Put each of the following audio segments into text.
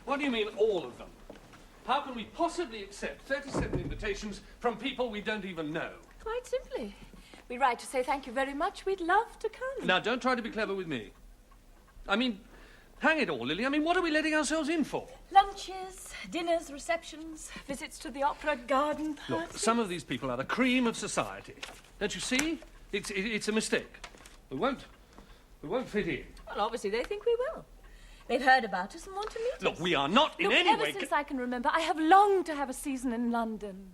What do you mean, all of them? How can we possibly accept 37 invitations from people we don't even know? Quite simply. We write to say thank you very much. We'd love to come. Now, don't try to be clever with me. I mean, hang it all, Lily. I mean, what are we letting ourselves in for? Lunches, dinners, receptions, visits to the opera, garden parties. Look, some of these people are the cream of society. Don't you see? It's a mistake. We won't fit in. Well, obviously they think we will. They've heard about us and want to meet us. Look, we are not in any way... Ever since I can remember, I have longed to have a season in London.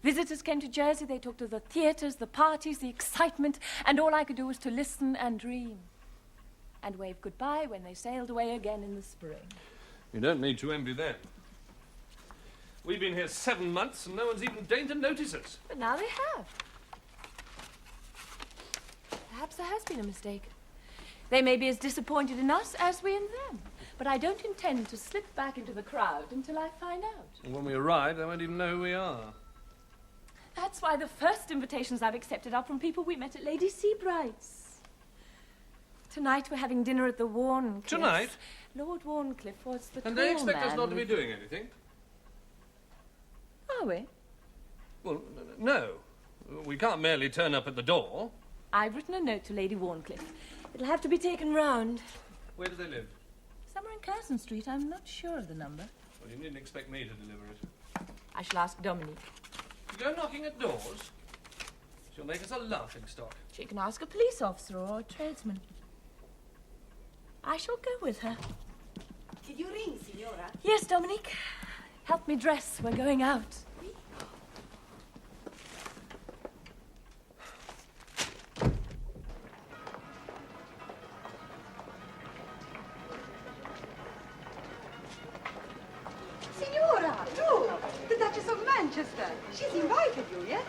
Visitors came to Jersey, they talked of the theatres, the parties, the excitement, and all I could do was to listen and dream. And wave goodbye when they sailed away again in the spring. You don't need to envy them. We've been here 7 months and no one's even deigned to notice us. But now they have. Perhaps there has been a mistake. They may be as disappointed in us as we in them. But I don't intend to slip back into the crowd until I find out. And when we arrive, they won't even know who we are. That's why the first invitations I've accepted are from people we met at Lady Seabright's. Tonight we're having dinner at the Warncliffes. Tonight? Lord Warncliffe was the And tall they expect us man not to be doing anything? Are we? Well, no. We can't merely turn up at the door. I've written a note to Lady Warncliffe. It'll have to be taken round. Where do they live? Somewhere in Curzon Street. I'm not sure of the number. Well, you needn't expect me to deliver it. I shall ask Dominique. You go knocking at doors? She'll make us a laughing stock. She can ask a police officer or a tradesman. I shall go with her. Did you ring, Signora? Yes, Dominique. Help me dress. We're going out. Signora, look! The Duchess of Manchester. She's invited you, yes?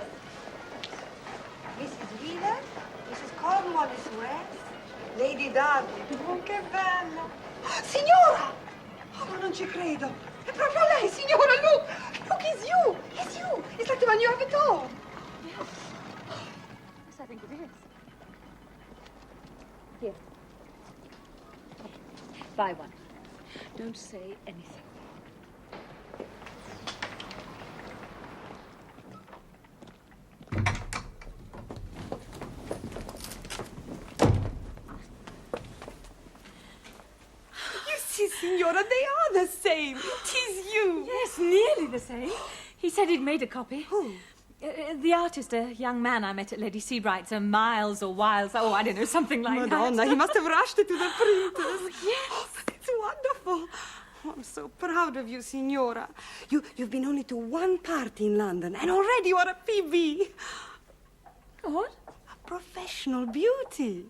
Mrs. Wheeler, Mrs. Cornwallis West, Lady Dudley. Oh, che bella! Signora! Oh, non ci credo. È proprio lei, signora, look! Look, it's you! It's you! It's like the one you have at home. Yes. Yes, I think it is. Here. Buy one. Don't say anything. Signora, they are the same. It is you. Yes, nearly the same. He said he'd made a copy. Who? The artist, a young man I met at Lady Seabright's, Miles or Wiles, oh, I don't know, something like Madonna, that. he must have rushed it to the printers. Oh, yes. Oh, but it's wonderful. Oh, I'm so proud of you, Signora. You've been only to one party in London, and already you are a PB. What? Professional beauty.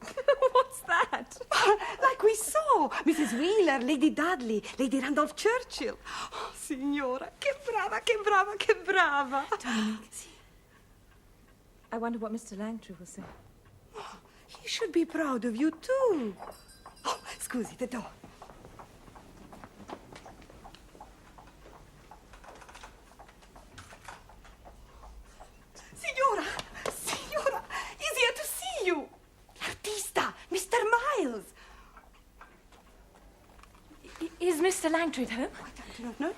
What's that? Like we saw. Mrs. Wheeler, Lady Dudley, Lady Randolph Churchill. Oh, signora, che brava, che brava, che brava. Dominique. I wonder what Mr. Langtry will say. Oh, he should be proud of you, too. Oh, scusi, the door. Signora! Signora! He's here to see you! L'artista! Mr. Miles! Is Mr. Langtry at home? I do not know.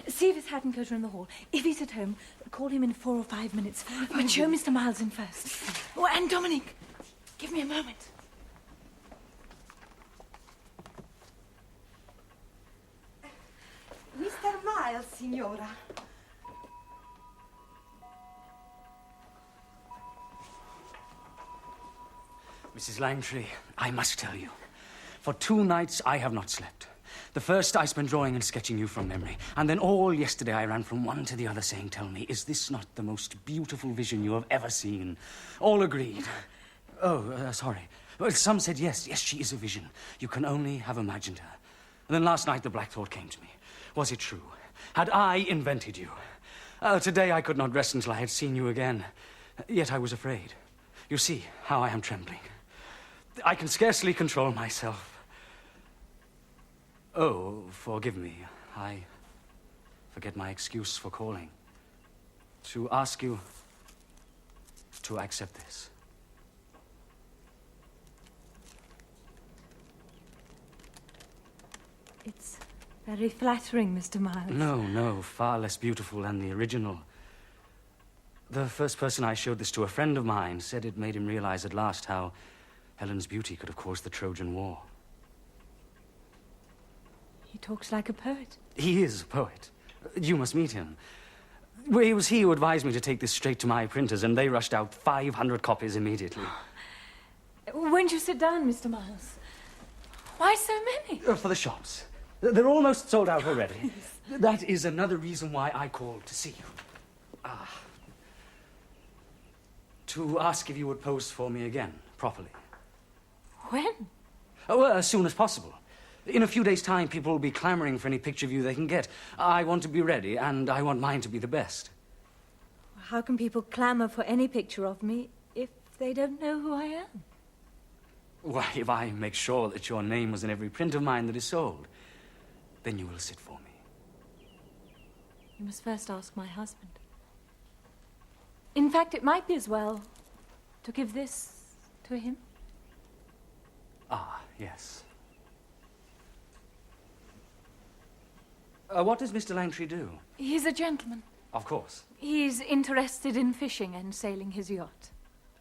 See if his hat and coat are in the hall. If he's at home, call him in 4 or 5 minutes. But show Mr. Miles in first. Oh, and Dominique, give me a moment. Mr. Miles, signora. Mrs. Langtry, I must tell you, for 2 nights I have not slept. The first I spent drawing and sketching you from memory, and then all yesterday I ran from one to the other saying, tell me, is this not the most beautiful vision you have ever seen? All agreed. Oh, sorry. Well, some said yes, she is a vision. You can only have imagined her. And then last night the black thought came to me. Was it true? Had I invented you? Today I could not rest until I had seen you again. Yet I was afraid. You see how I am trembling. I can scarcely control myself. Oh, forgive me. I forget my excuse for calling. To ask you to accept this. It's Very flattering, Mr. Miles. No, far less beautiful than the original. The first person I showed this to, a friend of mine, said it made him realize at last how Helen's beauty could have caused the Trojan War. He talks like a poet. He is a poet. You must meet him. Well, it was he who advised me to take this straight to my printers, and they rushed out 500 copies immediately. Won't you sit down, Mr. Miles? Why so many? For the shops. They're almost sold out already. That is another reason why I called to see you. To ask if you would pose for me again, properly. When? Oh, well, as soon as possible. In a few days' time, people will be clamoring for any picture of you they can get. I want to be ready, and I want mine to be the best. How can people clamor for any picture of me if they don't know who I am? Why, if I make sure that your name was in every print of mine that is sold, then you will sit for me. You must first ask my husband. In fact, it might be as well to give this to him. Ah, yes. What does Mr. Langtry do? He's a gentleman. Of course. He's interested in fishing and sailing his yacht.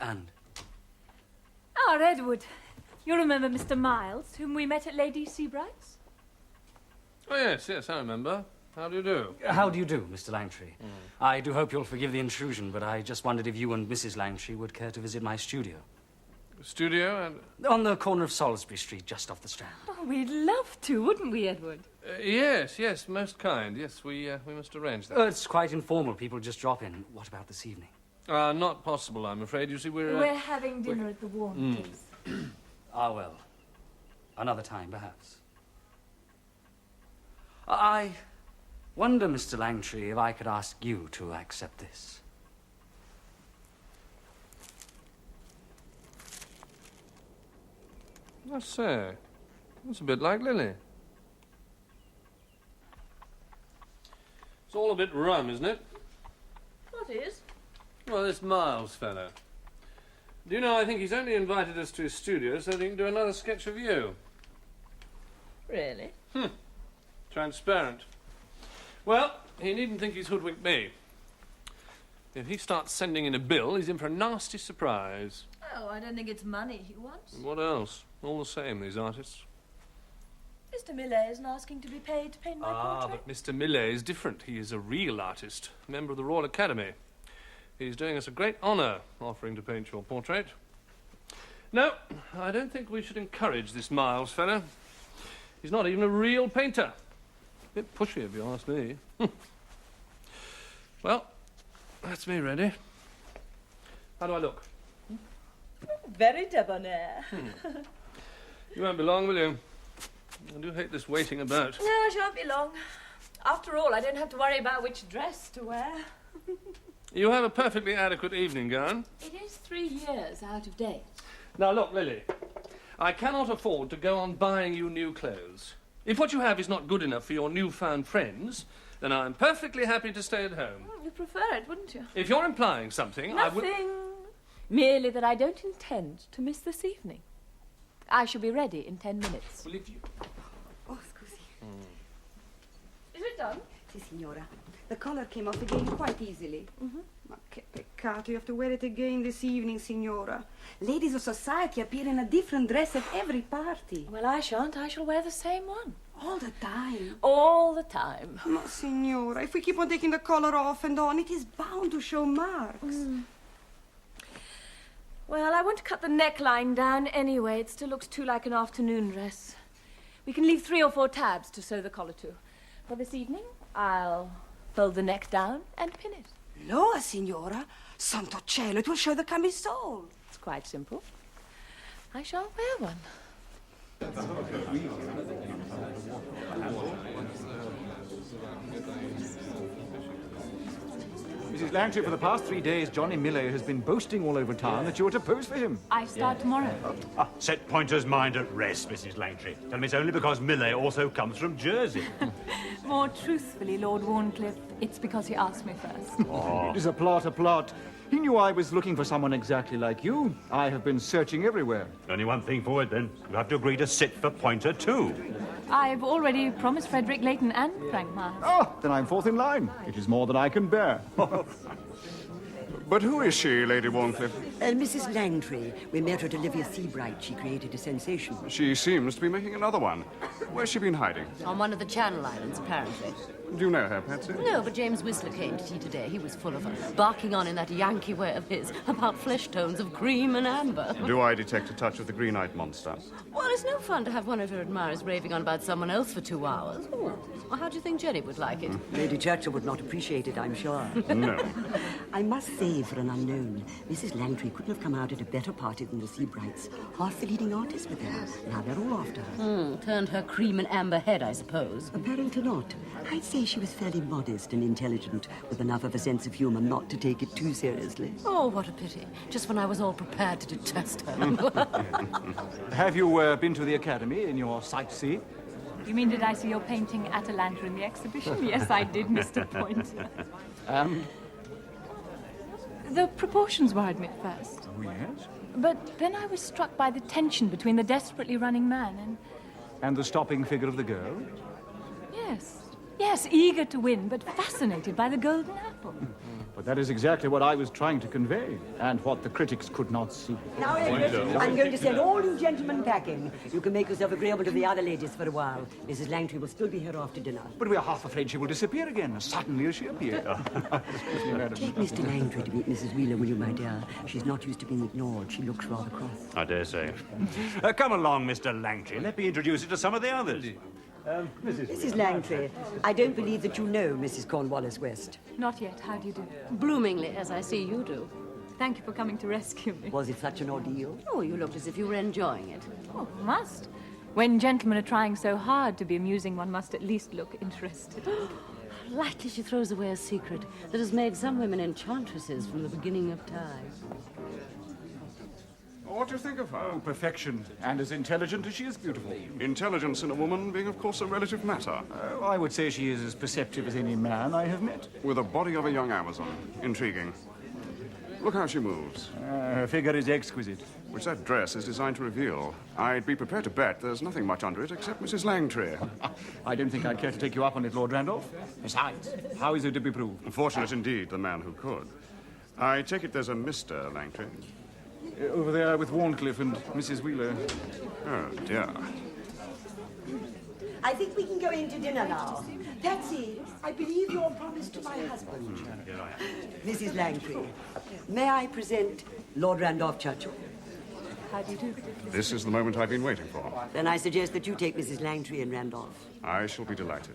And? Ah, Edward. You remember Mr. Miles, whom we met at Lady Seabright's? Oh, yes, I remember. How do you do? How do you do, Mr. Langtry? I do hope you'll forgive the intrusion, but I just wondered if you and Mrs. Langtry would care to visit my studio. Studio and... On the corner of Salisbury Street, just off the Strand. Oh, we'd love to, wouldn't we, Edward? Yes, most kind. Yes, we must arrange that. It's quite informal. People just drop in. What about this evening? Not possible, I'm afraid. You see, We're having dinner at the Warmtons. Ah, well. Another time, perhaps. I wonder, Mr. Langtry, if I could ask you to accept this. I say, that's a bit like Lillie. It's all a bit rum, isn't it? What is? Well, this Miles fellow. Do you know, I think he's only invited us to his studio so that he can do another sketch of you. Really? Transparent. Well, he needn't think he's hoodwinked me. If he starts sending in a bill, he's in for a nasty surprise. Oh, I don't think it's money he wants. What else? All the same, these artists. Mr. Millet isn't asking to be paid to paint my portrait. But Mr. Millet is different. He is a real artist, member of the Royal Academy. He's doing us a great honour, offering to paint your portrait. No, I don't think we should encourage this Miles fellow. He's not even a real painter. A bit pushy, if you ask me. Well, that's me ready. How do I look? Very debonair. You won't be long, will you? I do hate this waiting about. No, I shan't be long. After all, I don't have to worry about which dress to wear. You have a perfectly adequate evening gown. It is 3 years out of date. Now, look, Lily, I cannot afford to go on buying you new clothes. If what you have is not good enough for your newfound friends, then I'm perfectly happy to stay at home. Well, you'd prefer it, wouldn't you? If you're implying something, I will... Nothing. Merely that I don't intend to miss this evening. I shall be ready in 10 minutes. Well, if you... Oh, scusi. Is it done? Sì, signora. The collar came off again quite easily. Ma che peccato, you have to wear it again this evening, signora. Ladies of society appear in a different dress at every party. Well, I shan't. I shall wear the same one. All the time. All the time. Ma, signora, if we keep on taking the collar off and on, it is bound to show marks. Well, I want to cut the neckline down anyway. It still looks too like an afternoon dress. We can leave 3 or 4 tabs to sew the collar to. For this evening, I'll fold the neck down and pin it. Loa, signora. Santo cielo, it will show the camisole. It's quite simple. I shall wear one. Mrs. Langtry, for the past 3 days, Johnny Millet has been boasting all over town that you are to pose for him. I start tomorrow. Set Pointer's mind at rest, Mrs. Langtry. Tell him it's only because Millet also comes from Jersey. More truthfully, Lord Warncliffe, it's because he asked me first. It is a plot, a plot. He knew I was looking for someone exactly like you. I have been searching everywhere. Only one thing for it, then. You have to agree to sit for Pointer, too. I've already promised Frederick Leighton and Frank Miles. Oh, then I'm fourth in line. It is more than I can bear. But who is she, Lady Warncliffe? Mrs. Langtry. We met her at Olivia Seabright. She created a sensation. She seems to be making another one. Where's she been hiding? On one of the Channel Islands, apparently. Do you know her, Patsy? No, but James Whistler came to tea today. He was full of her, barking on in that Yankee way of his about flesh tones of cream and amber. Do I detect a touch of the green-eyed monster? Well, it's no fun to have one of your admirers raving on about someone else for 2 hours. Oh, well, how do you think Jenny would like it? Lady Churchill would not appreciate it, I'm sure. No. I must say, for an unknown, Mrs. Langtry couldn't have come out at a better party than the Seabrights. Half the leading artists were there. Now they're all after her. Turned her cream and amber head, I suppose. Apparently not. I'd say she was fairly modest and intelligent, with enough of a sense of humor not to take it too seriously. Oh, what a pity. Just when I was all prepared to detest her. Have you been to the Academy in your sightsee? You mean, did I see your painting Atalanta in the exhibition? Yes, I did, Mr. Poynter. The proportions worried me at first. Oh, yes. But then I was struck by the tension between the desperately running man and... And the stopping figure of the girl? Yes. Yes, eager to win, but fascinated by the golden apple. But that is exactly what I was trying to convey, and what the critics could not see. Now, Edward, I'm going to send all you gentlemen packing. You can make yourself agreeable to the other ladies for a while. Mrs. Langtry will still be here after dinner. But we are half afraid she will disappear again, as suddenly as she appeared. Take Mr. Langtry to meet Mrs. Wheeler, will you, my dear? She's not used to being ignored. She looks rather cross. I dare say. Come along, Mr. Langtry. Let me introduce you to some of the others. Mrs. Langtry, I don't believe that you know Mrs. Cornwallis West. Not yet. How do you do? Bloomingly, as I see you do. Thank you for coming to rescue me. Was it such an ordeal? Oh, you looked as if you were enjoying it. Oh, must. When gentlemen are trying so hard to be amusing, one must at least look interested. Lightly she throws away a secret that has made some women enchantresses from the beginning of time. What do you think of her? Oh, perfection, and as intelligent as she is beautiful. Intelligence in a woman being, of course, a relative matter. I would say she is as perceptive as any man I have met. With the body of a young Amazon. Intriguing. Look how she moves. Her figure is exquisite. Which that dress is designed to reveal. I'd be prepared to bet there's nothing much under it except Mrs. Langtry. I don't think I'd care to take you up on it, Lord Randolph. Besides, how is it to be proved? Fortunate indeed, the man who could. I take it there's a Mr. Langtry. Over there with Warncliffe and Mrs. Wheeler. Oh, dear. I think we can go in to dinner now. Patsy, I believe you're promised to my husband. Mrs. Langtry, may I present Lord Randolph Churchill? How do you do? This is the moment I've been waiting for. Then I suggest that you take Mrs. Langtry and Randolph. I shall be delighted.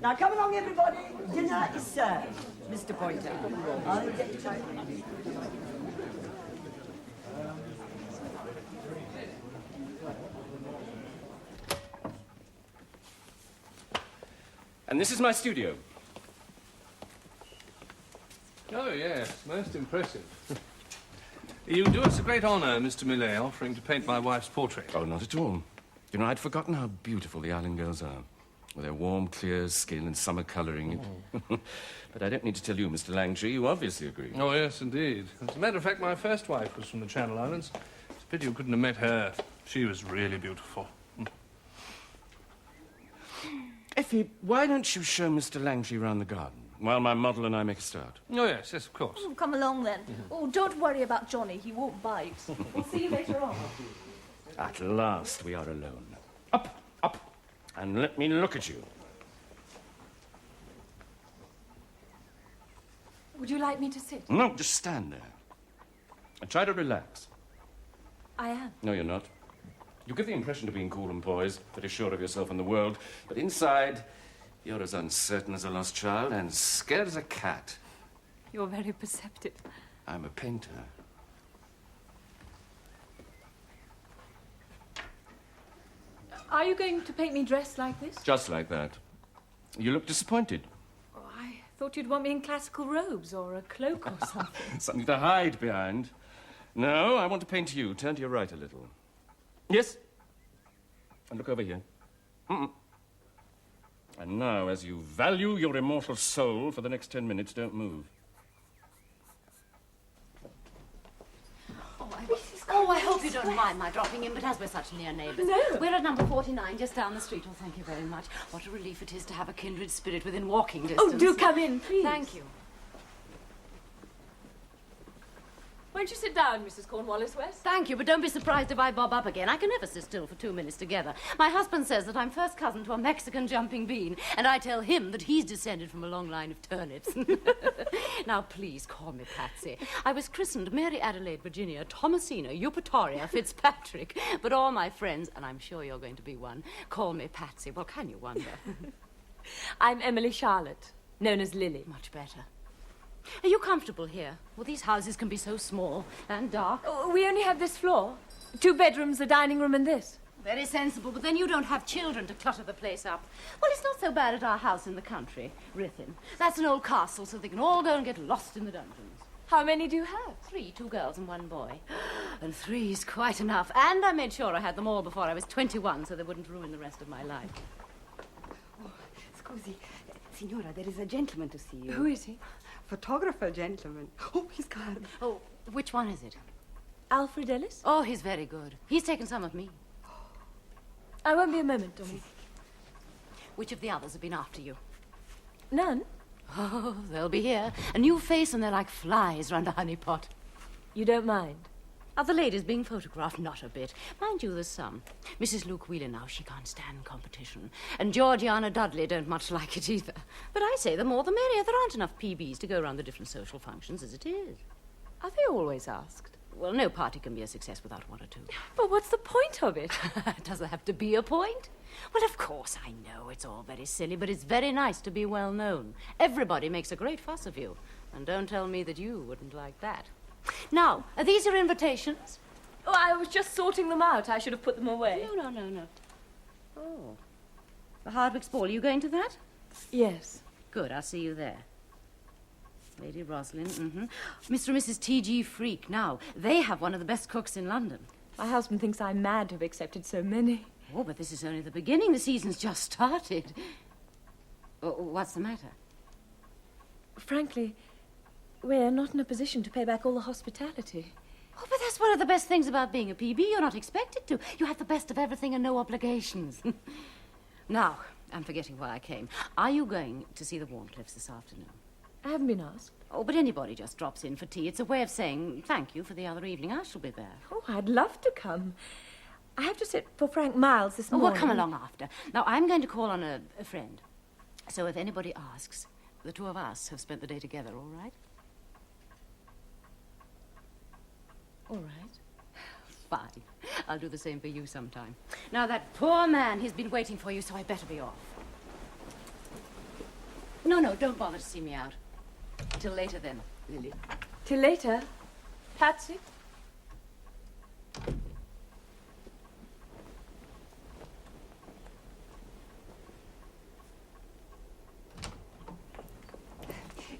Now come along, everybody. Dinner is served. Mr. Poynter. I'll get it. And this is my studio. Oh, yes, most impressive. You do us a great honour, Mr. Millet, offering to paint my wife's portrait. Oh, not at all. You know, I'd forgotten how beautiful the island girls are, with their warm, clear skin and summer colouring. But I don't need to tell you, Mr. Langtry, you obviously agree. Oh, yes, indeed. As a matter of fact, my first wife was from the Channel Islands. It's a pity you couldn't have met her. She was really beautiful. Effie, why don't you show Mr. Langtry round the garden, while my model and I make a start? Oh, yes, of course. Oh, come along then. Oh, don't worry about Johnny. He won't bite. We'll see you later on. At last, we are alone. Up, up, and let me look at you. Would you like me to sit? No, just stand there. And try to relax. I am. No, you're not. You give the impression of being cool and poised, pretty sure of yourself and the world, but inside, you're as uncertain as a lost child and scared as a cat. You're very perceptive. I'm a painter. Are you going to paint me dressed like this? Just like that. You look disappointed. Oh, I thought you'd want me in classical robes or a cloak or something. Something to hide behind. No, I want to paint you. Turn to your right a little. Yes. And look over here. And now, as you value your immortal soul for the next 10 minutes, don't move. Oh, I hope you don't don't mind my dropping in, but as we're such near neighbours. No. We're at number 49, just down the street. Oh, thank you very much. What a relief it is to have a kindred spirit within walking distance. Oh, do come in, please. Thank you. Won't you sit down, Mrs. Cornwallis West? Thank you, but don't be surprised if I bob up again. I can never sit still for 2 minutes together. My husband says that I'm first cousin to a Mexican jumping bean, and I tell him that he's descended from a long line of turnips. Now, please call me Patsy. I was christened Mary Adelaide Virginia Thomasina Eupatoria Fitzpatrick, but all my friends, and I'm sure you're going to be one, call me Patsy. Well, can you wonder? I'm Emily Charlotte, known as Lillie. Much better. Are you comfortable here? Well, these houses can be so small and dark. Oh, we only have this floor. 2 bedrooms, a dining room, and this. Very sensible, but then you don't have children to clutter the place up. Well, it's not so bad at our house in the country, Rithin. That's an old castle, so they can all go and get lost in the dungeons. How many do you have? 3, 2 girls and 1 boy. And 3's quite enough. And I made sure I had them all before I was 21, so they wouldn't ruin the rest of my life. Oh, scusi, signora, there is a gentleman to see you. Who is he? Photographer gentleman. Oh, he's got... Oh, which one is it? Alfred Ellis? Oh, he's very good. He's taken some of me. I won't be a moment, Dolly. Which of the others have been after you? None. Oh, they'll be here. A new face and they're like flies round a honey pot. You don't mind? Are the ladies being photographed? Not a bit. Mind you, there's some. Mrs. Luke Wheeler now, she can't stand competition. And Georgiana Dudley don't much like it either. But I say the more the merrier. There aren't enough PBs to go around the different social functions as it is. Are they always asked? Well, no party can be a success without 1 or 2. But what's the point of it? Does there have to be a point? Well, of course, I know it's all very silly, but it's very nice to be well known. Everybody makes a great fuss of you. And don't tell me that you wouldn't like that. Now, are these your invitations? Oh, I was just sorting them out. I should have put them away. No. Oh. The Hardwick's ball. Are you going to that? Yes. Good, I'll see you there. Lady Roslyn, Mr. and Mrs. T.G. Freak. Now, they have one of the best cooks in London. My husband thinks I'm mad to have accepted so many. Oh, but this is only the beginning. The season's just started. Oh, what's the matter? Frankly, we're not in a position to pay back all the hospitality. Oh, but that's one of the best things about being a PB. You're not expected to. You have the best of everything and no obligations. Now, I'm forgetting why I came. Are you going to see the Warncliffs this afternoon? I haven't been asked. Oh, but anybody just drops in for tea. It's a way of saying thank you for the other evening. I shall be there. Oh, I'd love to come. I have to sit for Frank Miles this Oh, morning. well, come along after. Now, I'm going to call on a friend. So if anybody asks, the 2 of us have spent the day together, all right? All right. Fine. I'll do the same for you sometime. Now, that poor man, he's been waiting for you, so I better be off. No, don't bother to see me out. Till later, then, Lily. Till later. Patsy?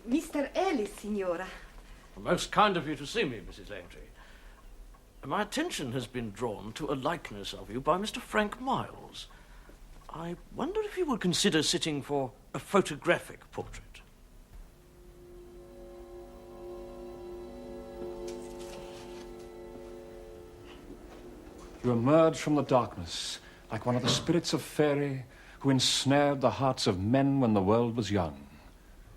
Mr. Ellis, signora. Most kind of you to see me, Mrs. Langtry. My attention has been drawn to a likeness of you by Mr. Frank Miles. I wonder if you would consider sitting for a photographic portrait. You emerge from the darkness like one of the spirits of faerie who ensnared the hearts of men when the world was young.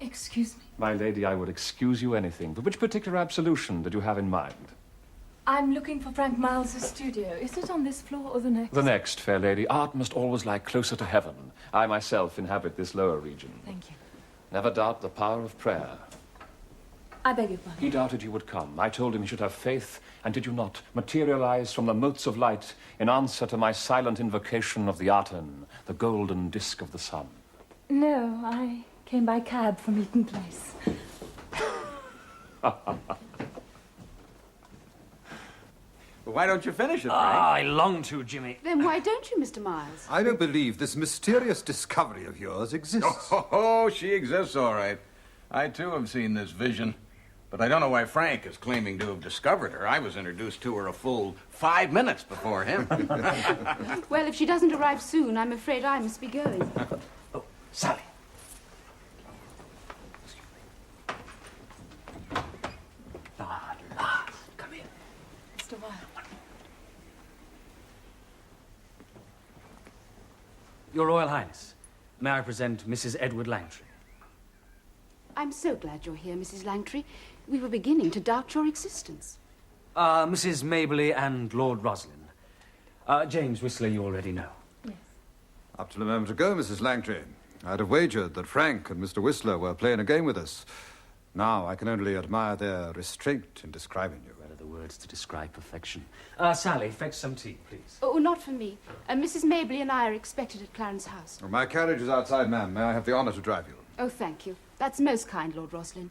Excuse me. My lady, I would excuse you anything. But which particular absolution did you have in mind? I'm looking for Frank Miles' studio. Is it on this floor or the next? The next, fair lady. Art must always lie closer to heaven. I myself inhabit this lower region. Thank you. Never doubt the power of prayer. I beg your pardon. He doubted you would come. I told him he should have faith, and did you not materialize from the motes of light in answer to my silent invocation of the Aten, the golden disk of the sun? No, I came by cab from Eaton Place. Well, why don't you finish it, Frank? I long to, Jimmy. Then why don't you, Mr. Miles? I don't believe this mysterious discovery of yours exists. Oh, she exists, all right. I, too, have seen this vision. But I don't know why Frank is claiming to have discovered her. I was introduced to her a full 5 minutes before him. Well, if she doesn't arrive soon, I'm afraid I must be going. Oh, Sally. Mr. Miles. Your Royal Highness, may I present Mrs. Edward Langtry? I'm so glad you're here, Mrs. Langtry. We were beginning to doubt your existence. Mrs. Mabley and Lord Roslin. James Whistler, you already know. Yes. Up till a moment ago, Mrs. Langtry, I'd have wagered that Frank and Mr. Whistler were playing a game with us. Now I can only admire their restraint in describing you. Where are the words to describe perfection? Sally, fetch some tea, please. Oh, not for me. Mrs. Mabley and I are expected at Clarence House. Well, my carriage is outside, ma'am. May I have the honor to drive you? Oh, thank you. That's most kind, Lord Roslin.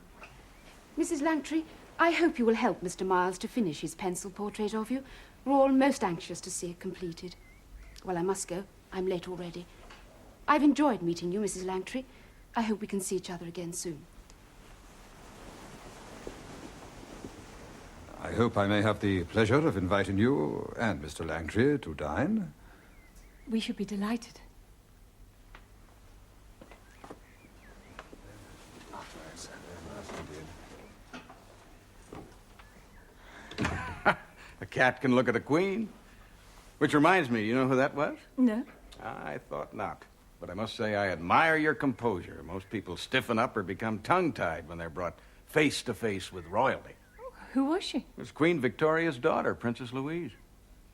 Mrs. Langtry, I hope you will help Mr. Miles to finish his pencil portrait of you. We're all most anxious to see it completed. Well, I must go. I'm late already. I've enjoyed meeting you, Mrs. Langtry. I hope we can see each other again soon. I hope I may have the pleasure of inviting you and Mr. Langtry to dine. We should be delighted. A cat can look at a queen. Which reminds me, you know who that was? No. I thought not. But I must say I admire your composure. Most people stiffen up or become tongue-tied when they're brought face to face with royalty. Who was she? It was Queen Victoria's daughter, Princess Louise.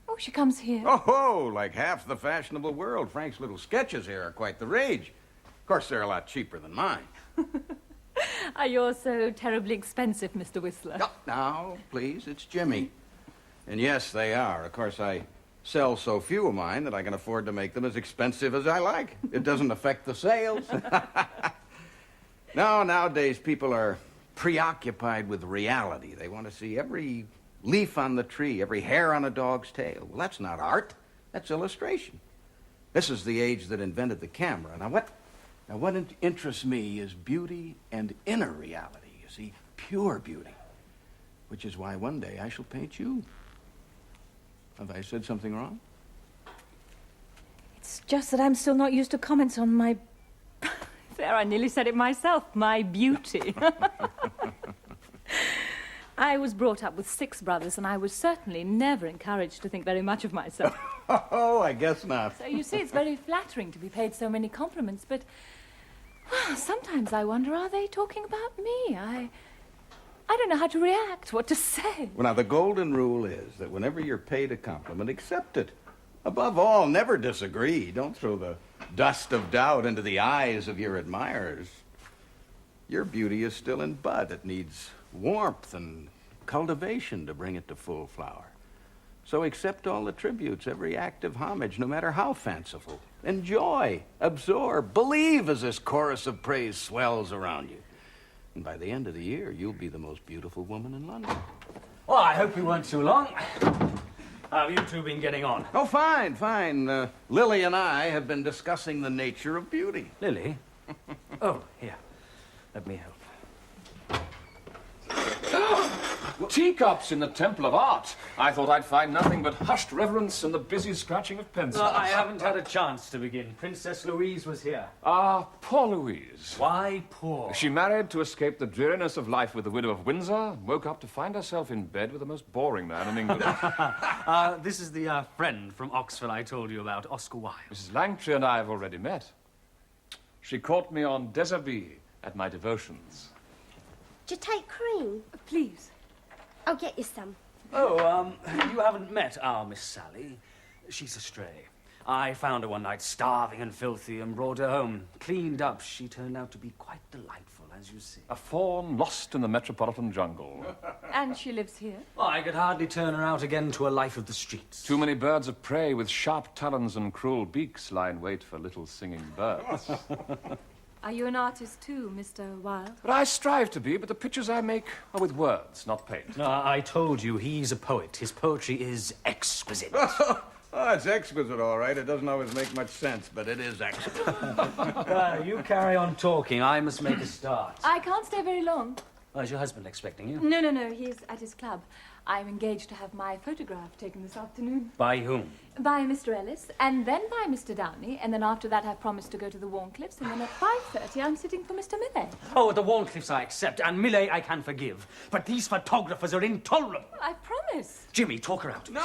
Oh, she comes here. Oh, like half the fashionable world. Frank's little sketches here are quite the rage. Of course, they're a lot cheaper than mine. Are yours so terribly expensive, Mr. Whistler? No, now, please, it's Jimmy. And yes, they are. Of course, I sell so few of mine that I can afford to make them as expensive as I like. It doesn't affect the sales. No, nowadays people are preoccupied with reality. They want to see every leaf on the tree, every hair on a dog's tail. Well, that's not art. That's illustration. This is the age that invented the camera. Now, what interests me is beauty and inner reality. You see, pure beauty. Which is why one day I shall paint you. Have I said something wrong? It's just that I'm still not used to comments on my... There, I nearly said it myself. My beauty. I was brought up with 6 brothers, and I was certainly never encouraged to think very much of myself. Oh, I guess not. So you see, it's very flattering to be paid so many compliments, but sometimes I wonder, are they talking about me? I don't know how to react, what to say. Well, now, the golden rule is that whenever you're paid a compliment, accept it. Above all, never disagree. Don't throw the dust of doubt into the eyes of your admirers. Your beauty is still in bud. It needs warmth and cultivation to bring it to full flower. So accept all the tributes, every act of homage, no matter how fanciful. Enjoy, absorb, believe as this chorus of praise swells around you. And by the end of the year, you'll be the most beautiful woman in London. Well, I hope we weren't too long. How have you two been getting on? Oh, fine, fine. Lillie and I have been discussing the nature of beauty. Lillie? Oh, here. Let me help. Teacups in the Temple of Art. I thought I'd find nothing but hushed reverence and the busy scratching of pencils. I haven't had a chance to begin. Princess Louise was here. Poor Louise. Why poor? She married to escape the dreariness of life with the widow of Windsor, woke up to find herself in bed with the most boring man in England. This is the friend from Oxford I told you about, Oscar Wilde. Mrs. Langtry and I have already met. She caught me on Déshabillé at my devotions. Do you take cream? Please. I'll get you some. Oh, you haven't met our Miss Sally. She's a stray. I found her one night starving and filthy and brought her home. Cleaned up, she turned out to be quite delightful, as you see. A fawn lost in the metropolitan jungle. And she lives here? Oh, I could hardly turn her out again to a life of the streets. Too many birds of prey with sharp talons and cruel beaks lie in wait for little singing birds. Are you an artist too, Mr. Wilde? But I strive to be, but the pictures I make are with words, not paint. No, I told you, he's a poet. His poetry is exquisite. Oh, it's exquisite, all right. It doesn't always make much sense, but it is exquisite. You carry on talking. I must make a start. I can't stay very long. Oh, is your husband expecting you? No. He's at his club. I'm engaged to have my photograph taken this afternoon. By whom? by Mr. Ellis, and then by Mr. Downey, and then after that I promised to go to the Warncliffs, and then at 5:30 I'm sitting for Mr. Millay. Oh, the Warncliffs I accept, and Millay I can forgive. But these photographers are intolerable. Well, I promise. Jimmy, talk her out. No!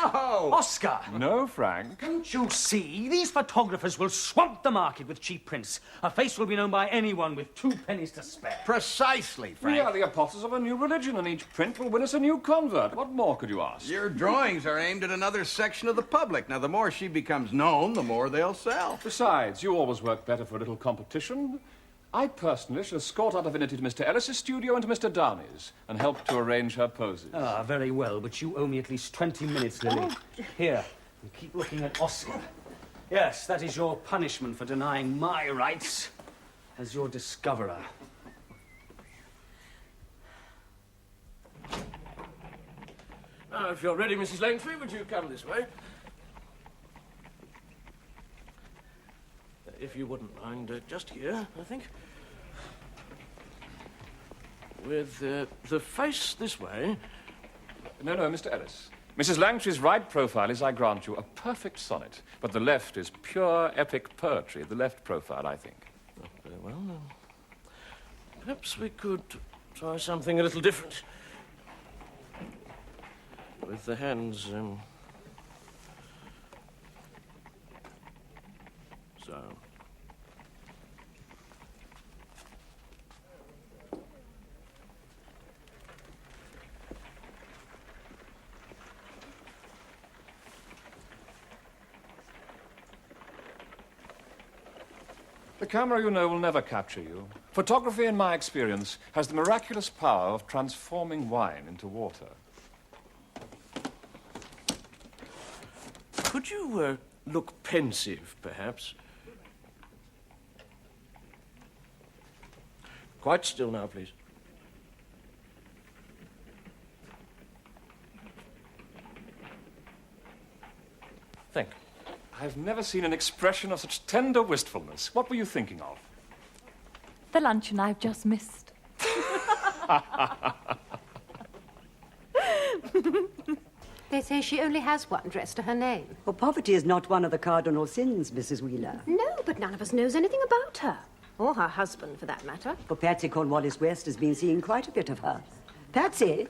Oscar! No, Frank. Don't you see? These photographers will swamp the market with cheap prints. Her face will be known by anyone with 2 pennies to spare. Precisely, Frank. We are the apostles of a new religion, and each print will win us a new convert. What more could you ask? Your drawings are aimed at another section of the public. Now, the more she becomes known, the more they'll sell. Besides, you always work better for a little competition. I personally shall escort our divinity to Mr. Ellis's studio and to Mr. Downey's and help to arrange her poses. Ah, very well, but you owe me at least 20 minutes, Lily. Here, and keep looking at Oscar. Yes, that is your punishment for denying my rights as your discoverer. Now, if you're ready, Mrs. Langtry, would you come this way? If you wouldn't mind, just here, I think. With the face this way. No, Mr. Ellis. Mrs. Langtry's right profile is, I grant you, a perfect sonnet, but the left is pure epic poetry, the left profile, I think. Oh, very well. Perhaps we could try something a little different. With the hands, so. The camera, you know, will never capture you. Photography, in my experience, has the miraculous power of transforming wine into water. Could you look pensive, perhaps? Quite still now, please. Thank you. I've never seen an expression of such tender wistfulness. What were you thinking of? The luncheon I've just missed. They say she only has one dress to her name. Well, poverty is not one of the cardinal sins, Mrs. Wheeler. No, but none of us knows anything about her. Or her husband, for that matter. Well, Patsy Cornwallis West has been seeing quite a bit of her. Patsy,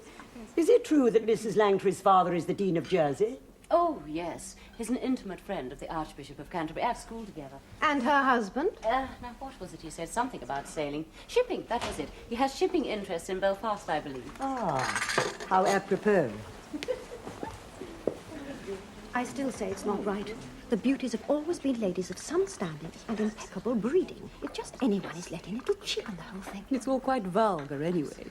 is it true that Mrs. Langtry's father is the Dean of Jersey? Oh, yes. He's an intimate friend of the Archbishop of Canterbury. At school together. And her husband? Now, what was it he said? Something about sailing. Shipping, that was it. He has shipping interests in Belfast, I believe. Ah, how apropos. I still say it's not right. The Beauties have always been ladies of some standing and impeccable breeding. If just anyone is let in, it'll cheapen the whole thing. It's all quite vulgar anyway.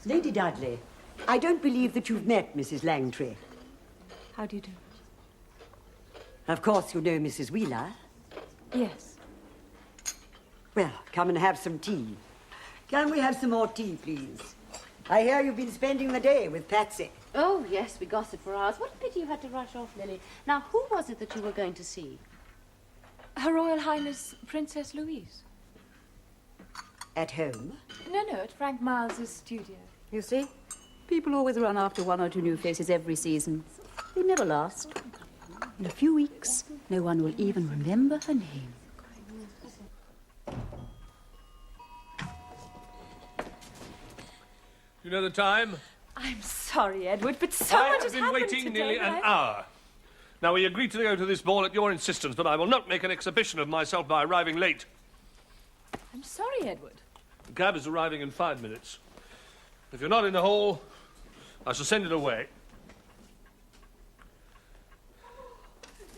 Lady Dudley, I don't believe that you've met Mrs. Langtry. How do you do? Of course you know Mrs. Wheeler. Yes. Well, come and have some tea. Can we have some more tea, please? I hear you've been spending the day with Patsy. Oh, yes, we gossiped for hours. What a pity you had to rush off, Lily. Now, who was it that you were going to see? Her Royal Highness Princess Louise. At home? No, at Frank Miles's studio. You see? People always run after 1 or 2 new faces every season. They never last. In a few weeks, no one will even remember her name. You know the time? I'm sorry, Edward, but so much has I've been happened waiting today. nearly an hour. Now, we agreed to go to this ball at your insistence, but I will not make an exhibition of myself by arriving late. I'm sorry, Edward. The cab is arriving in 5 minutes. If you're not in the hall, I shall send it away.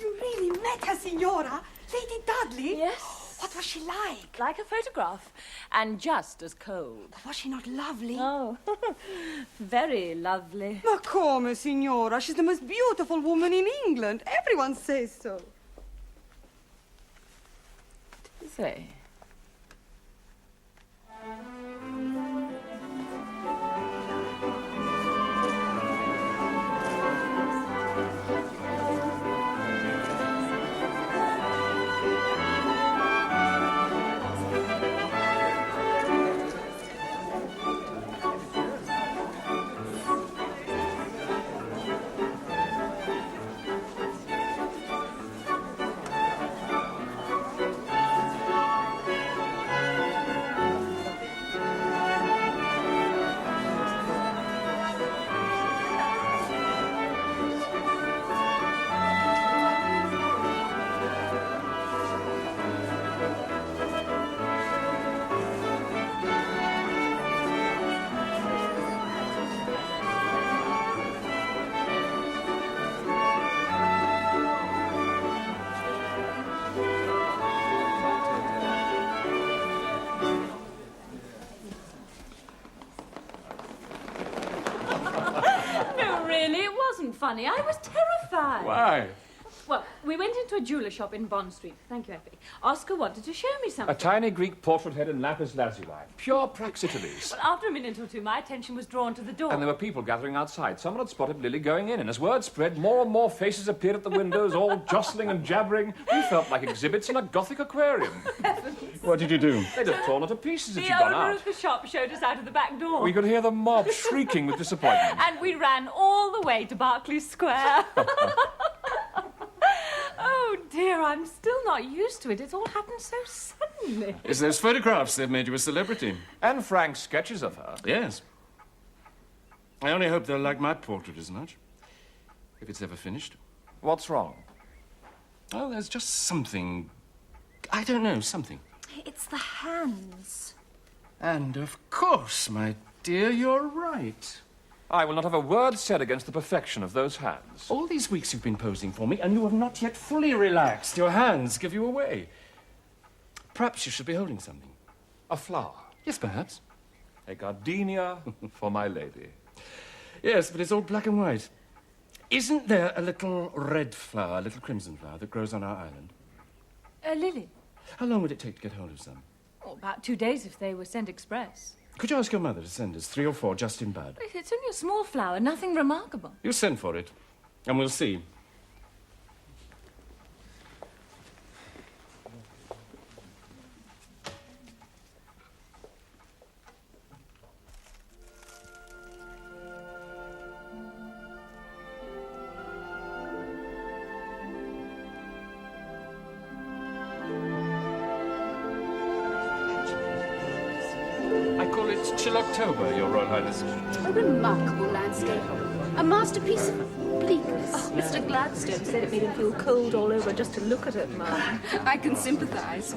You really met her, Signora? Lady Dudley? Yes. What was she like? Like a photograph. And just as cold. Was she not lovely? Oh, very lovely. Ma come, Signora? She's the most beautiful woman in England. Everyone says so. Say. funny. I was terrified. Why? Well, we went into a jeweller shop in Bond Street. Thank you, Effie. Oscar wanted to show me something. A tiny Greek portrait head in lapis lazuli. Pure Praxiteles. Well, after a minute or two, my attention was drawn to the door. And there were people gathering outside. Someone had spotted Lily going in, and as word spread, more and more faces appeared at the windows, all jostling and jabbering. We felt like exhibits in a Gothic aquarium. What did you do? They'd have torn her to pieces if The she'd gone owner out. of the shop showed us out of the back door. We could hear the mob shrieking with disappointment. And we ran all the way to Berkeley Square. Oh, dear, I'm still not used to it. It's all happened so suddenly. It's those photographs. They've made you a celebrity. And Frank's sketches of her. Yes. I only hope they'll like my portrait as much. If it's ever finished. What's wrong? Oh, there's just something. I don't know, something. It's the hands. And of course, my dear, you're right. I will not have a word said against the perfection of those hands. All these weeks you've been posing for me, and you have not yet fully relaxed. Your hands give you away. Perhaps you should be holding something. A flower. Yes, perhaps. A gardenia for my lady. Yes, but it's all black and white. Isn't there a little red flower, a little crimson flower, that grows on our island? A lily. How long would it take to get hold of some? Oh, about 2 days if they were sent express. Could you ask your mother to send us 3 or 4 just in bud? It's only a small flower, nothing remarkable. You send for it, and we'll see. Chill October, Your Royal Highness. A remarkable landscape. A masterpiece of bleakness. Oh, Mr. Gladstone said it made him feel cold all over just to look at it, Ma'am. I can sympathise.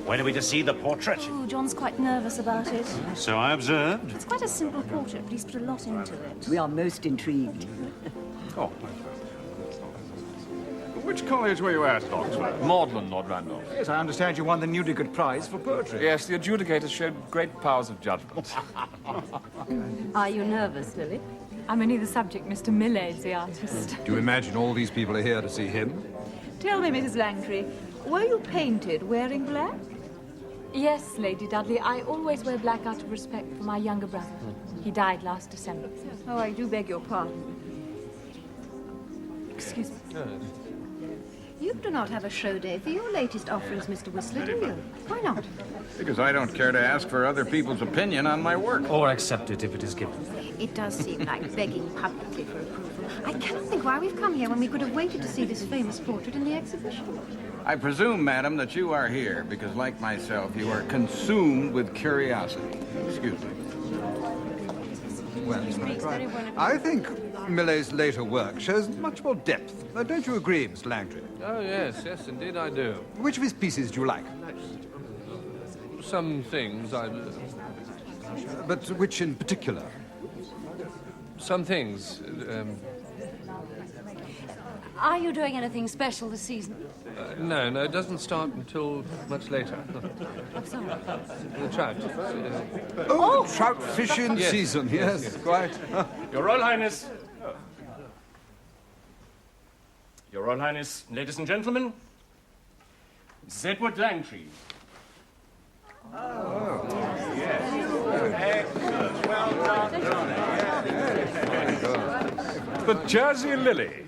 When are we to see the portrait? Oh, John's quite nervous about it. So I observed. It's quite a simple portrait, but he's put a lot into it. We are most intrigued. Oh. Which college were you at, Oxford? Magdalen, Lord Randolph. Yes, I understand you won the Newdigate Prize for poetry. Yes, the adjudicators showed great powers of judgment. Are you nervous, Lily? I'm only the subject. Mr. Millet's the artist. Do you imagine all these people are here to see him? Tell me, Mrs. Langtry, were you painted wearing black? Yes, Lady Dudley. I always wear black out of respect for my younger brother. He died last December. Oh, I do beg your pardon. Excuse me. You do not have a show day for your latest offerings, Mr. Whistler, do you? Why not? Because I don't care to ask for other people's opinion on my work. Or accept it if it is given. It does seem like begging publicly for approval. I cannot think why we've come here when we could have waited to see this famous portrait in the exhibition. I presume, madam, that you are here because, like myself, you are consumed with curiosity. Excuse me. Well, I think Millet's later work shows much more depth. Don't you agree, Mr. Langtry? Oh, yes, yes, indeed I do. Which of his pieces do you like? Some things I... But which in particular? Some things. Are you doing anything special this season? No, it doesn't start until much later. I'm sorry. The trout. Oh, trout fishing Yes. season, yes, quite. Your Royal Highness. Your Royal Highness, ladies and gentlemen, it's Edward Langtry. Oh. Yes. Excellent. Well done. The Jersey Lily.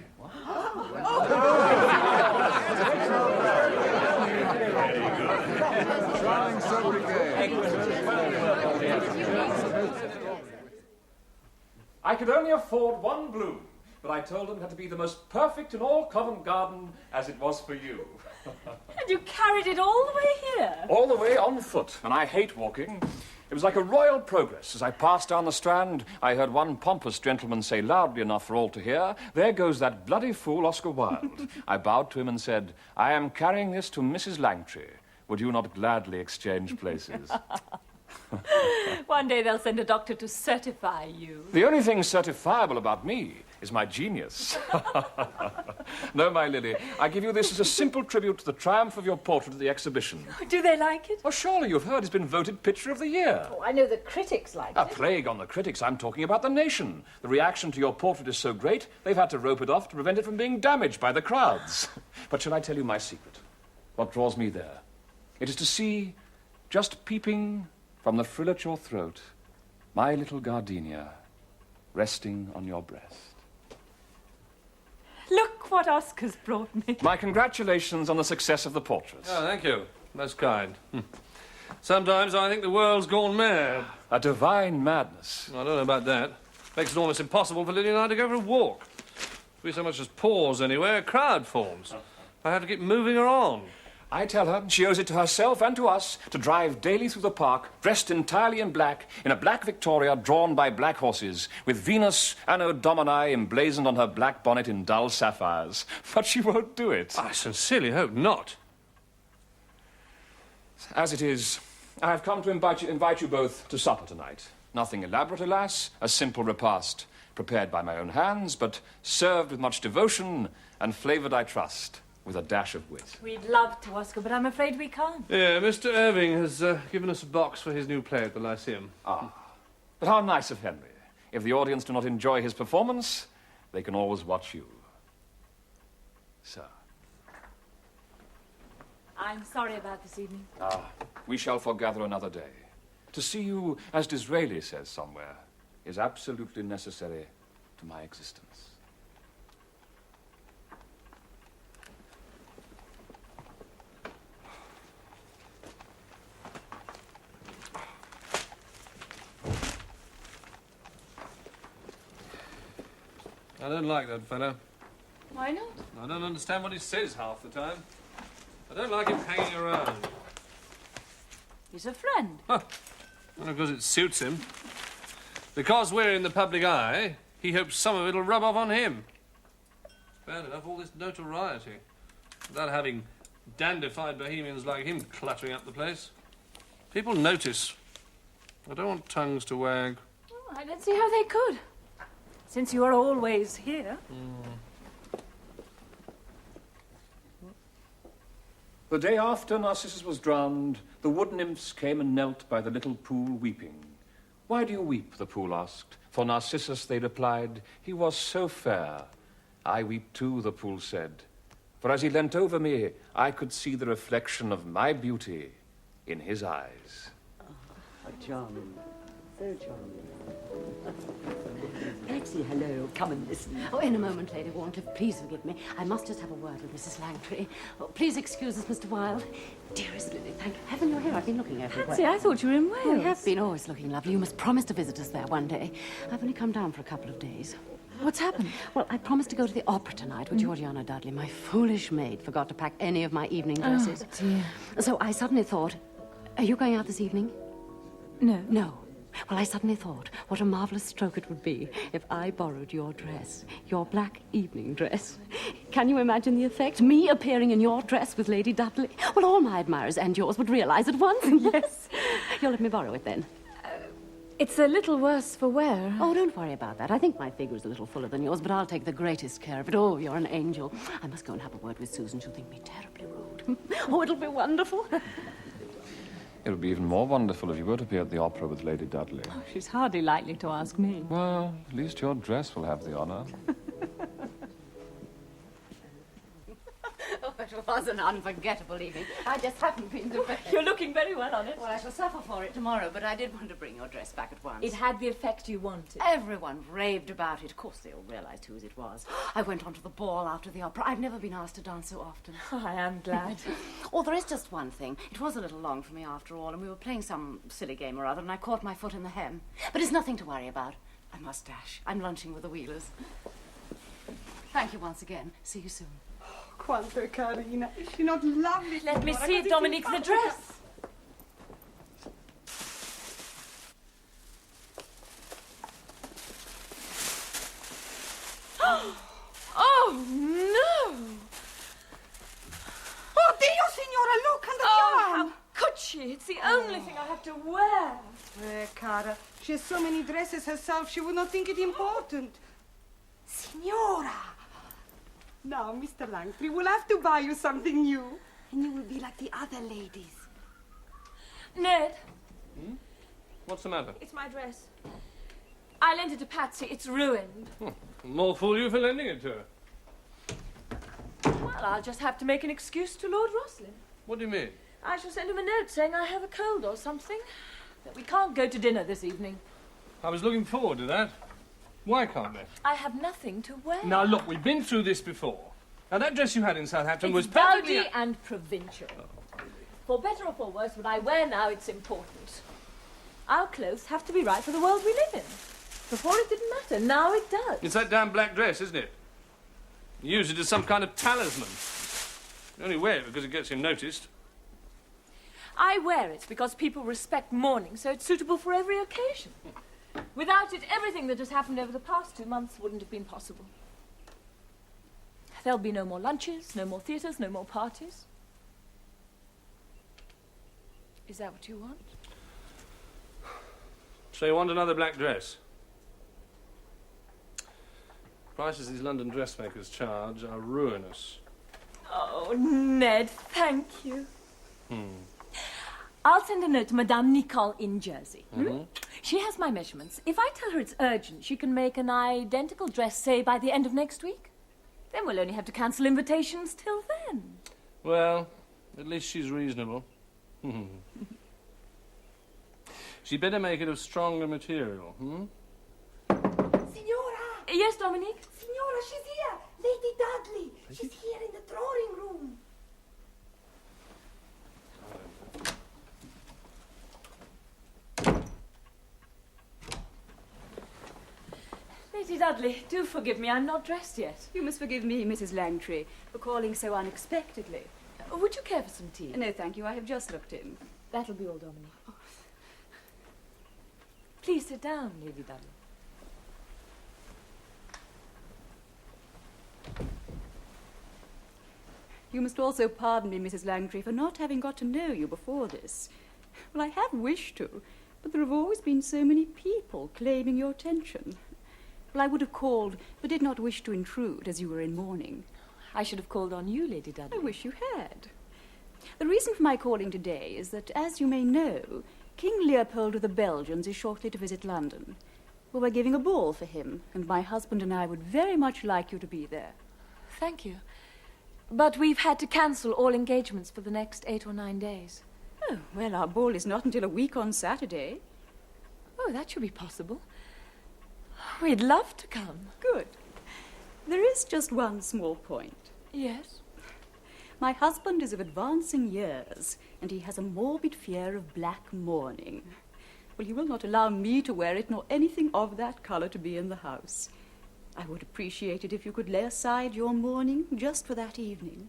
I could only afford one bloom, but I told him it had to be the most perfect in all Covent Garden, as it was for you. And you carried it all the way here? All the way on foot, and I hate walking. It was like a royal progress. As I passed down the Strand, I heard one pompous gentleman say loudly enough for all to hear, "There goes that bloody fool Oscar Wilde." I bowed to him and said, "I am carrying this to Mrs. Langtry. Would you not gladly exchange places?" One day they'll send a doctor to certify you. The only thing certifiable about me is my genius. No, my Lily, I give you this as a simple tribute to the triumph of your portrait at the exhibition. Do they like it? Well, surely you've heard it's been voted Picture of the Year. Oh, I know the critics like A it. plague on the critics. I'm talking about the nation. The reaction to your portrait is so great, they've had to rope it off to prevent it from being damaged by the crowds. But shall I tell you my secret? What draws me there? It is to see, just peeping from the frill at your throat, my little gardenia resting on your breast. Look what Oscar's brought me. My congratulations on the success of the portrait. Oh, thank you. Most kind. Sometimes I think the world's gone mad. A divine madness. I don't know about that. Makes it almost impossible for Lily and I to go for a walk. If we so much as pause anywhere, a crowd forms. I have to keep moving her on. I tell her she owes it to herself and to us to drive daily through the park, dressed entirely in black, in a black Victoria drawn by black horses, with Venus Anno Domini emblazoned on her black bonnet in dull sapphires. But she won't do it. I sincerely hope not. As it is, I have come to invite you both to supper tonight. Nothing elaborate, alas, a simple repast, prepared by my own hands, but served with much devotion and flavoured, I trust, with a dash of wit. We'd love to, Oscar, but I'm afraid we can't. Yeah, Mr. Irving has given us a box for his new play at the Lyceum. Ah, but how nice of Henry. If the audience do not enjoy his performance, they can always watch you. Sir. I'm sorry about this evening. Ah, we shall foregather another day. To see you, as Disraeli says somewhere, is absolutely necessary to my existence. I don't like that fellow. Why not? I don't understand what he says half the time. I don't like him hanging around. He's a friend. Huh. Not because it suits him. Because we're in the public eye, he hopes some of it'll rub off on him. Bad enough, all this notoriety. Without having dandified bohemians like him cluttering up the place. People notice. I don't want tongues to wag. Oh, I don't see how they could. Since you are always here. The day after Narcissus was drowned, the wood nymphs came and knelt by the little pool weeping. Why do you weep? The pool asked. For Narcissus, they replied, he was so fair. I weep too, the pool said. For as he leant over me, I could see the reflection of my beauty in his eyes. Oh, charming. So charming. Betsy, hello. Come and listen. Oh, in a moment, Lady Warncliffe. Please forgive me. I must just have a word with Mrs. Langtry. Oh, please excuse us, Mr. Wilde. Dearest Lily, thank heaven you're here. I've been looking everywhere. Patsy, I thought you were in Wales. We have been always looking lovely. You must promise to visit us there one day. I've only come down for a couple of days. What's happened? Well, I promised to go to the opera tonight with Georgiana Dudley. My foolish maid forgot to pack any of my evening dresses. Oh, dear. So I suddenly thought, are you going out this evening? No. No. Well, I suddenly thought what a marvellous stroke it would be if I borrowed your dress, your black evening dress. Can you imagine the effect? Me appearing in your dress with Lady Dudley? Well, all my admirers and yours would realise at once. Yes. You'll let me borrow it then? It's a little worse for wear. Oh, don't worry about that. I think my figure is a little fuller than yours, but I'll take the greatest care of it. Oh, you're an angel. I must go and have a word with Susan. She'll think me terribly rude. Oh, it'll be wonderful. It would be even more wonderful if you were to appear at the opera with Lady Dudley. Oh, she's hardly likely to ask me. Well, at least your dress will have the honour. Oh, it was an unforgettable evening. I just haven't been to bed. You're looking very well on it. Well, I shall suffer for it tomorrow, but I did want to bring your dress back at once. It had the effect you wanted. Everyone raved about it. Of course, they all realised whose it was. I went on to the ball after the opera. I've never been asked to dance so often. Oh, I am glad. Oh, there is just one thing. It was a little long for me after all, and we were playing some silly game or other, and I caught my foot in the hem. But it's nothing to worry about. I must dash. I'm lunching with the Wheelers. Thank you once again. See you soon. Quanto carina. Is she not lovely? Let me see it, Dominique, the dress. Oh, no! Oh, Dio, signora, look under Oh, the arm. how could she? It's the only thing I have to wear. Cara, she has so many dresses herself, she would not think it important. Signora! Now, Mr. Langtry, we'll have to buy you something new. And you will be like the other ladies. Ned, What's the matter? it's my dress. I lent it to Patsy. It's ruined. More fool you for lending it to her. Well, I'll just have to make an excuse to Lord Roslin. What do you mean? I shall send him a note saying I have a cold or something. That we can't go to dinner this evening. I was looking forward to that. Why can't we? I have nothing to wear. Now, look, we've been through this before. Now, that dress you had in Southampton It's was dowdy perfectly... and provincial. For better or for worse, what I wear now, it's important. Our clothes have to be right for the world we live in. Before it didn't matter, now it does. It's that damn black dress, isn't it? You use it as some kind of talisman. You only wear it because it gets you noticed. I wear it because people respect mourning, so it's suitable for every occasion. Without it, everything that has happened over the past 2 months wouldn't have been possible. There'll be no more lunches, no more theatres, no more parties. Is that what you want? So you want another black dress? Prices these London dressmakers charge are ruinous. Oh, Ned, thank you. I'll send a note to Madame Nicole in Jersey. She has my measurements. If I tell her it's urgent, she can make an identical dress, say, by the end of next week. Then we'll only have to cancel invitations till then. Well, at least she's reasonable. She'd better make it of stronger material, Signora! Yes, Dominique? Signora, she's here! Lady Dudley! She's here in the drawing room. Lady Dudley, do forgive me, I'm not dressed yet. You must forgive me, Mrs. Langtry, for calling so unexpectedly. Would you care for some tea? No, thank you. I have just looked in. That'll be all, Dominique. Please sit down, Lady Dudley. You must also pardon me, Mrs. Langtry, for not having got to know you before this. Well, I have wished to, but there have always been so many people claiming your attention. Well, I would have called, but did not wish to intrude, as you were in mourning. I should have called on you, Lady Dudley. I wish you had. The reason for my calling today is that, as you may know, King Leopold of the Belgians is shortly to visit London. Well, we're giving a ball for him, and my husband and I would very much like you to be there. Thank you. But we've had to cancel all engagements for the next 8 or 9 days. Oh, well, our ball is not until a week on Saturday. Oh, that should be possible. We'd love to come. Good. There is just one small point. Yes? My husband is of advancing years, and he has a morbid fear of black mourning. Well, he will not allow me to wear it, nor anything of that colour to be in the house. I would appreciate it if you could lay aside your mourning just for that evening.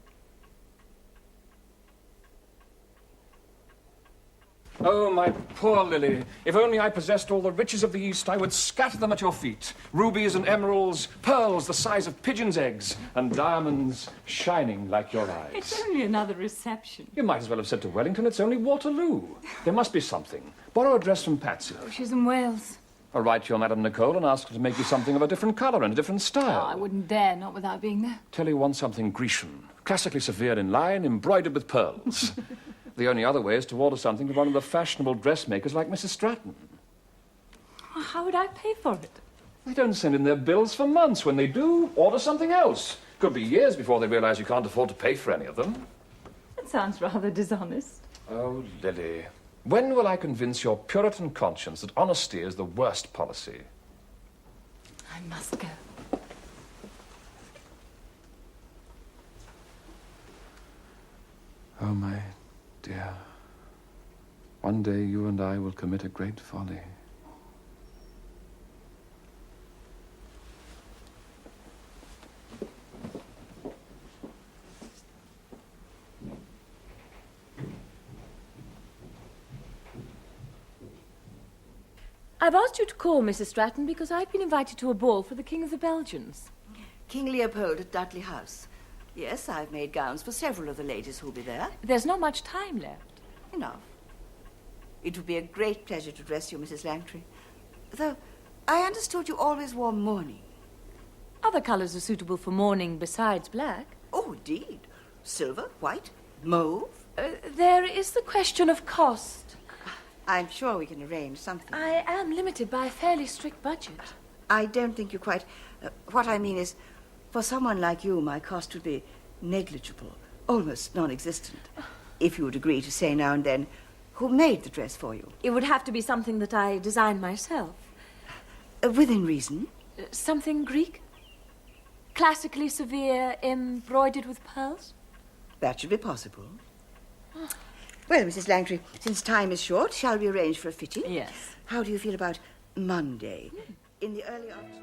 Oh, my poor Lily. If only I possessed all the riches of the East, I would scatter them at your feet. Rubies and emeralds, pearls the size of pigeons' eggs, and diamonds shining like your eyes. It's only another reception. You might as well have said to Wellington, it's only Waterloo. There must be something. Borrow a dress from Patsy. Oh, she's in Wales. Or write to your Madame Nicole and ask her to make you something of a different colour and a different style. Oh, I wouldn't dare, not without being there. Tell you want something Grecian, classically severe in line, embroidered with pearls. The only other way is to order something from one of the fashionable dressmakers like Mrs. Stratton. How would I pay for it? They don't send in their bills for months. When they do, order something else. Could be years before they realise you can't afford to pay for any of them. That sounds rather dishonest. Oh, Lily. When will I convince your Puritan conscience that honesty is the worst policy? I must go. Oh, my dear. One day you and I will commit a great folly. I've asked you to call, Mrs. Stratton, because I've been invited to a ball for the King of the Belgians. King Leopold at Dudley House. Yes, I've made gowns for several of the ladies who'll be there. There's not much time left. Enough. It would be a great pleasure to dress you, Mrs. Langtry. Though, I understood you always wore mourning. Other colours are suitable for mourning besides black. Oh, indeed. Silver, white, mauve. There is the question of cost. I'm sure we can arrange something. I am limited by a fairly strict budget. I don't think you quite... what I mean is, for someone like you, my cost would be negligible, almost non-existent. If you would agree to say now and then, who made the dress for you? It would have to be something that I designed myself. Within reason? Something Greek? Classically severe, embroidered with pearls? That should be possible. Well, Mrs. Langtry, since time is short, shall we arrange for a fitting? Yes. How do you feel about Monday? In the early afternoon?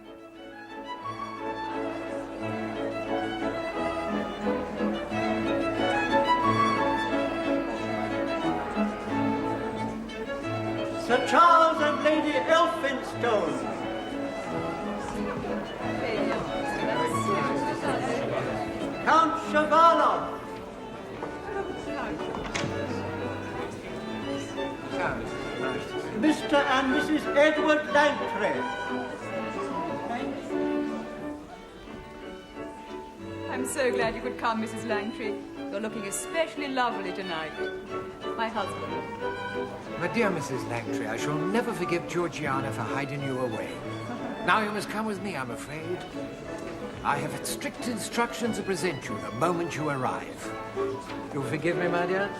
Sir Charles and Lady Elphinstone. Count Shavalov. Mr. and Mrs. Edward Langtry. I'm so glad you could come, Mrs. Langtry. You're looking especially lovely tonight. My husband. My dear Mrs. Langtry, I shall never forgive Georgiana for hiding you away. Now you must come with me, I'm afraid. I have had strict instructions to present you the moment you arrive. You'll forgive me, my dear?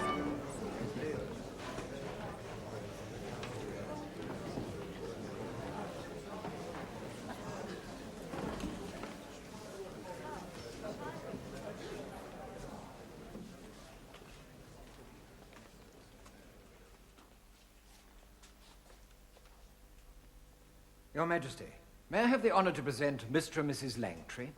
Your Majesty, may I have the honor to present Mr. and Mrs. Langtry?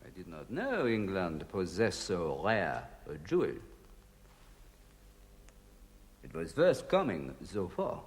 I did not know England possessed so rare a jewel. It was first coming so far.